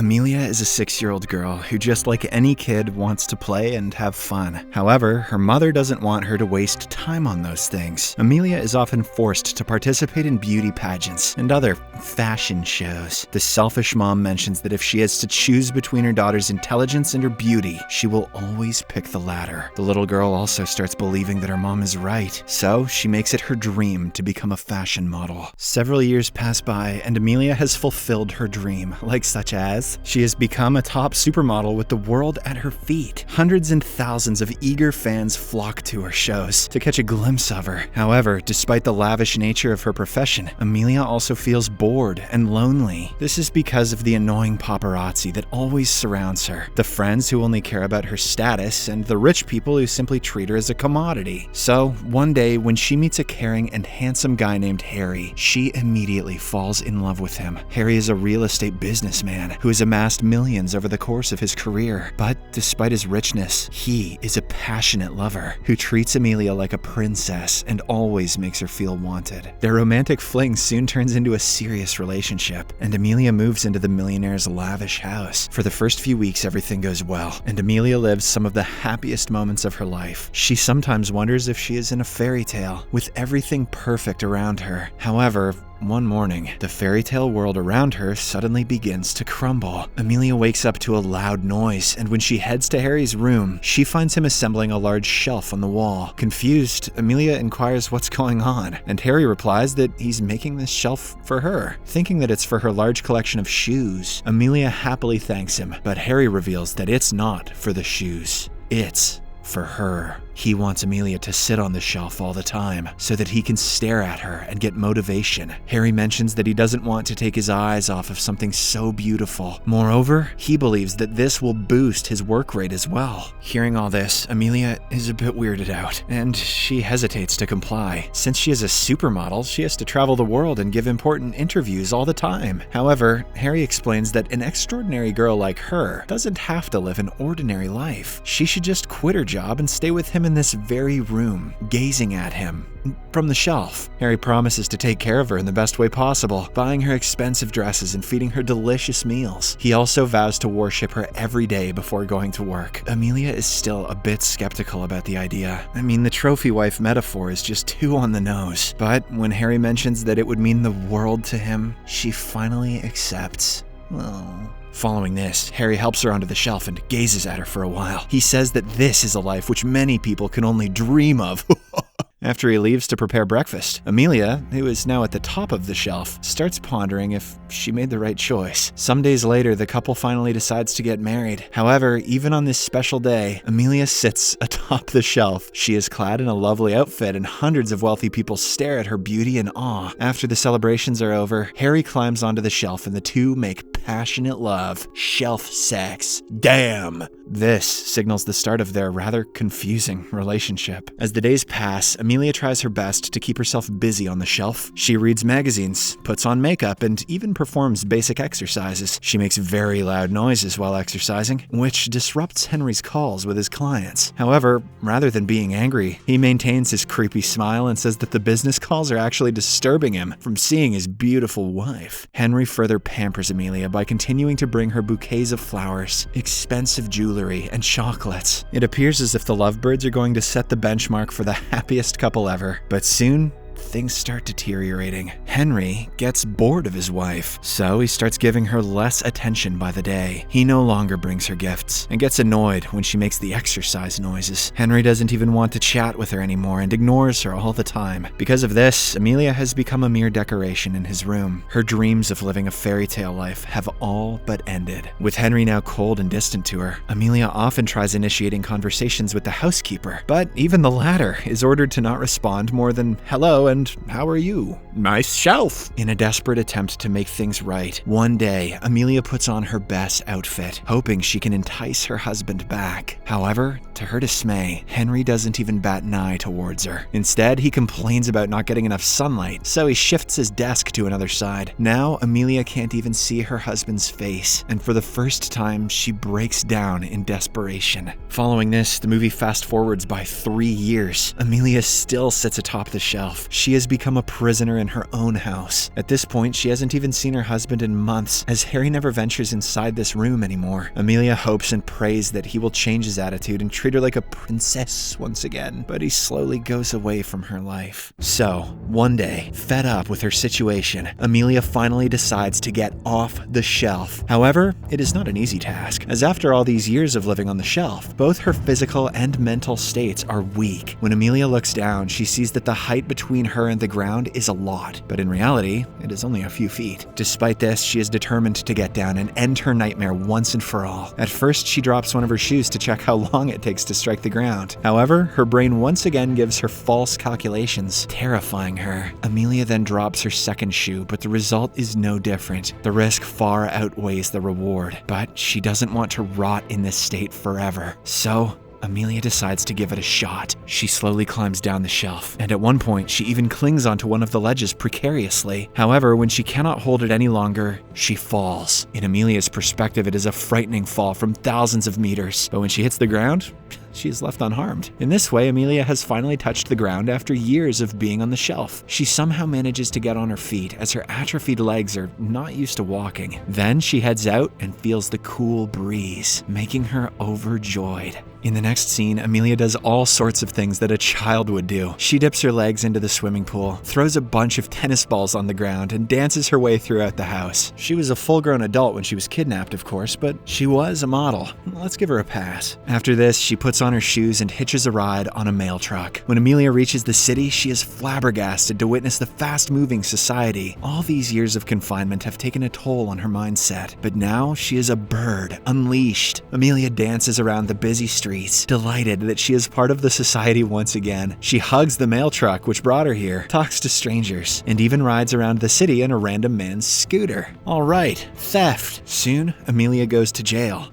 Amelia is a 6-year-old girl who, just like any kid, wants to play and have fun. However, her mother doesn't want her to waste time on those things. Amelia is often forced to participate in beauty pageants and other fashion shows. The selfish mom mentions that if she has to choose between her daughter's intelligence and her beauty, she will always pick the latter. The little girl also starts believing that her mom is right, so she makes it her dream to become a fashion model. Several years pass by, and Amelia has fulfilled her dream, like such as she has become a top supermodel with the world at her feet. Hundreds and thousands of eager fans flock to her shows to catch a glimpse of her. However, despite the lavish nature of her profession, Amelia also feels bored and lonely. This is because of the annoying paparazzi that always surrounds her, the friends who only care about her status, and the rich people who simply treat her as a commodity. So, one day, when she meets a caring and handsome guy named Harry, she immediately falls in love with him. Harry is a real estate businessman who has amassed millions over the course of his career. But despite his richness, he is a passionate lover who treats Amelia like a princess and always makes her feel wanted. Their romantic fling soon turns into a serious relationship, and Amelia moves into the millionaire's lavish house. For the first few weeks, everything goes well, and Amelia lives some of the happiest moments of her life. She sometimes wonders if she is in a fairy tale, with everything perfect around her. However, one morning, the fairy tale world around her suddenly begins to crumble. Amelia wakes up to a loud noise, and when she heads to Harry's room, she finds him assembling a large shelf on the wall. Confused, Amelia inquires what's going on, and Harry replies that he's making this shelf for her. Thinking that it's for her large collection of shoes, Amelia happily thanks him, but Harry reveals that it's not for the shoes. It's for her. He wants Amelia to sit on the shelf all the time so that he can stare at her and get motivation. Harry mentions that he doesn't want to take his eyes off of something so beautiful. Moreover, he believes that this will boost his work rate as well. Hearing all this, Amelia is a bit weirded out, and she hesitates to comply. Since she is a supermodel, she has to travel the world and give important interviews all the time. However, Harry explains that an extraordinary girl like her doesn't have to live an ordinary life. She should just quit her job and stay with him in this very room, gazing at him from the shelf. Harry promises to take care of her in the best way possible, buying her expensive dresses and feeding her delicious meals. He also vows to worship her every day before going to work. Amelia is still a bit skeptical about the idea. I mean, the trophy wife metaphor is just too on the nose. But when Harry mentions that it would mean the world to him, she finally accepts. Oh. Following this, Harry helps her onto the shelf and gazes at her for a while. He says that this is a life which many people can only dream of. After he leaves to prepare breakfast, Amelia, who is now at the top of the shelf, starts pondering if she made the right choice. Some days later, the couple finally decides to get married. However, even on this special day, Amelia sits atop the shelf. She is clad in a lovely outfit, and hundreds of wealthy people stare at her beauty in awe. After the celebrations are over, Harry climbs onto the shelf and the two make passionate love. Shelf sex. Damn! This signals the start of their rather confusing relationship. As the days pass, Amelia tries her best to keep herself busy on the shelf. She reads magazines, puts on makeup, and even performs basic exercises. She makes very loud noises while exercising, which disrupts Henry's calls with his clients. However, rather than being angry, he maintains his creepy smile and says that the business calls are actually disturbing him from seeing his beautiful wife. Henry further pampers Amelia by continuing to bring her bouquets of flowers, expensive jewelry, and chocolates. It appears as if the lovebirds are going to set the benchmark for the happiest couple ever, but soon things start deteriorating. Henry gets bored of his wife, so he starts giving her less attention by the day. He no longer brings her gifts and gets annoyed when she makes the exercise noises. Henry doesn't even want to chat with her anymore and ignores her all the time. Because of this, Amelia has become a mere decoration in his room. Her dreams of living a fairy tale life have all but ended. With Henry now cold and distant to her, Amelia often tries initiating conversations with the housekeeper, but even the latter is ordered to not respond more than hello and how are you? Nice shelf! In a desperate attempt to make things right, one day, Amelia puts on her best outfit, hoping she can entice her husband back. However, to her dismay, Henry doesn't even bat an eye towards her. Instead, he complains about not getting enough sunlight, so he shifts his desk to another side. Now, Amelia can't even see her husband's face, and for the first time, she breaks down in desperation. Following this, the movie fast forwards by 3 years. Amelia still sits atop the shelf. She she has become a prisoner in her own house. At this point, she hasn't even seen her husband in months, as Harry never ventures inside this room anymore. Amelia hopes and prays that he will change his attitude and treat her like a princess once again, but he slowly goes away from her life. So, one day, fed up with her situation, Amelia finally decides to get off the shelf. However, it is not an easy task, as after all these years of living on the shelf, both her physical and mental states are weak. When Amelia looks down, she sees that the height between her and the ground is a lot, but in reality, it is only a few feet. Despite this, she is determined to get down and end her nightmare once and for all. At first, she drops one of her shoes to check how long it takes to strike the ground. However, her brain once again gives her false calculations, terrifying her. Amelia then drops her second shoe, but the result is no different. The risk far outweighs the reward, but she doesn't want to rot in this state forever. So, Amelia decides to give it a shot. She slowly climbs down the shelf, and at one point, she even clings onto one of the ledges precariously. However, when she cannot hold it any longer, she falls. In Amelia's perspective, it is a frightening fall from thousands of meters, but when she hits the ground, she is left unharmed. In this way, Amelia has finally touched the ground after years of being on the shelf. She somehow manages to get on her feet, as her atrophied legs are not used to walking. Then she heads out and feels the cool breeze, making her overjoyed. In the next scene, Amelia does all sorts of things that a child would do. She dips her legs into the swimming pool, throws a bunch of tennis balls on the ground, and dances her way throughout the house. She was a full-grown adult when she was kidnapped, of course, but she was a model. Let's give her a pass. After this, she puts on her shoes and hitches a ride on a mail truck. When Amelia reaches the city, she is flabbergasted to witness the fast-moving society. All these years of confinement have taken a toll on her mindset, but now she is a bird, unleashed. Amelia dances around the busy streets, delighted that she is part of the society once again. She hugs the mail truck which brought her here, talks to strangers, and even rides around the city in a random man's scooter. All right, theft. Soon, Amelia goes to jail.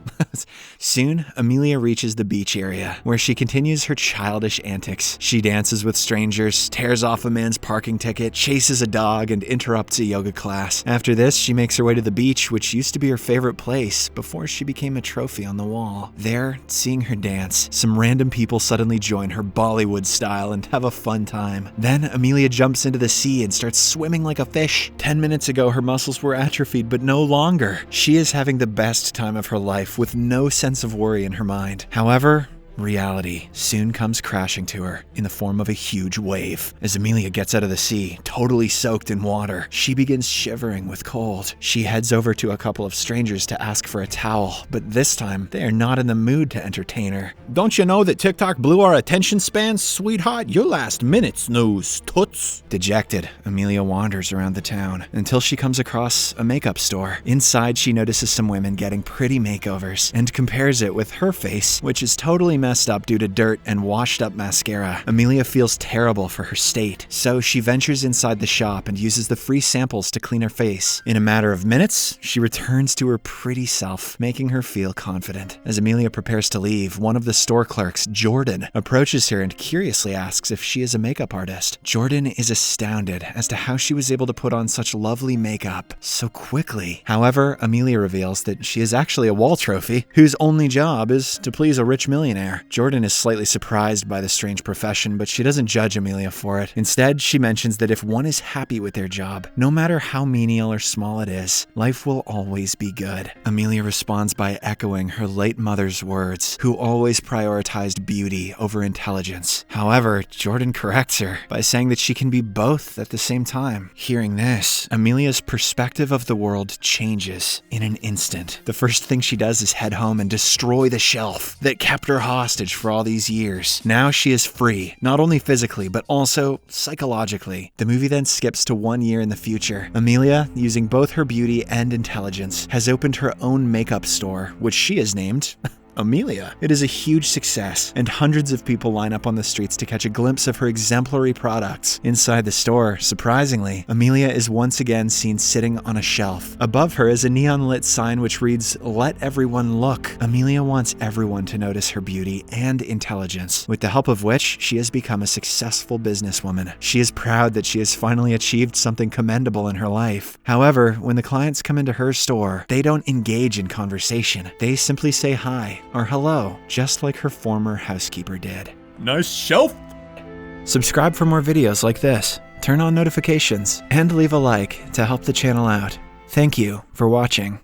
Soon, Amelia reaches the beach area, where she continues her childish antics. She dances with strangers, tears off a man's parking ticket, chases a dog, and interrupts a yoga class. After this, she makes her way to the beach, which used to be her favorite place before she became a trophy on the wall. There, seeing her dance, some random people suddenly join her Bollywood style and have a fun time. Then, Amelia jumps into the sea and starts swimming like a fish. 10 minutes ago, her muscles were atrophied, but no longer. She is having the best time of her life with no sense of worry in her mind. However, reality soon comes crashing to her in the form of a huge wave. As Amelia gets out of the sea, totally soaked in water, she begins shivering with cold. She heads over to a couple of strangers to ask for a towel, but this time, they are not in the mood to entertain her. Don't you know that TikTok blew our attention spans, sweetheart? Your last minute's news, toots. Dejected, Amelia wanders around the town until she comes across a makeup store. Inside, she notices some women getting pretty makeovers and compares it with her face, which is totally messed up due to dirt and washed up mascara. Amelia feels terrible for her state, so she ventures inside the shop and uses the free samples to clean her face. In a matter of minutes, she returns to her pretty self, making her feel confident. As Amelia prepares to leave, one of the store clerks, Jordan, approaches her and curiously asks if she is a makeup artist. Jordan is astounded as to how she was able to put on such lovely makeup so quickly. However, Amelia reveals that she is actually a wall trophy, whose only job is to please a rich millionaire. Jordan is slightly surprised by the strange profession, but she doesn't judge Amelia for it. Instead, she mentions that if one is happy with their job, no matter how menial or small it is, life will always be good. Amelia responds by echoing her late mother's words, who always prioritized beauty over intelligence. However, Jordan corrects her by saying that she can be both at the same time. Hearing this, Amelia's perspective of the world changes in an instant. The first thing she does is head home and destroy the shelf that kept her hostage for all these years. Now she is free, not only physically, but also psychologically. The movie then skips to 1 year in the future. Amelia, using both her beauty and intelligence, has opened her own makeup store, which she has named Amelia. It is a huge success, and hundreds of people line up on the streets to catch a glimpse of her exemplary products. Inside the store, surprisingly, Amelia is once again seen sitting on a shelf. Above her is a neon-lit sign which reads, "Let everyone look." Amelia wants everyone to notice her beauty and intelligence, with the help of which she has become a successful businesswoman. She is proud that she has finally achieved something commendable in her life. However, when the clients come into her store, they don't engage in conversation. They simply say hi or hello, just like her former housekeeper did. Nice shelf. Subscribe for more videos like this. turn on notifications, and leave a like to help the channel out. Thank you for watching.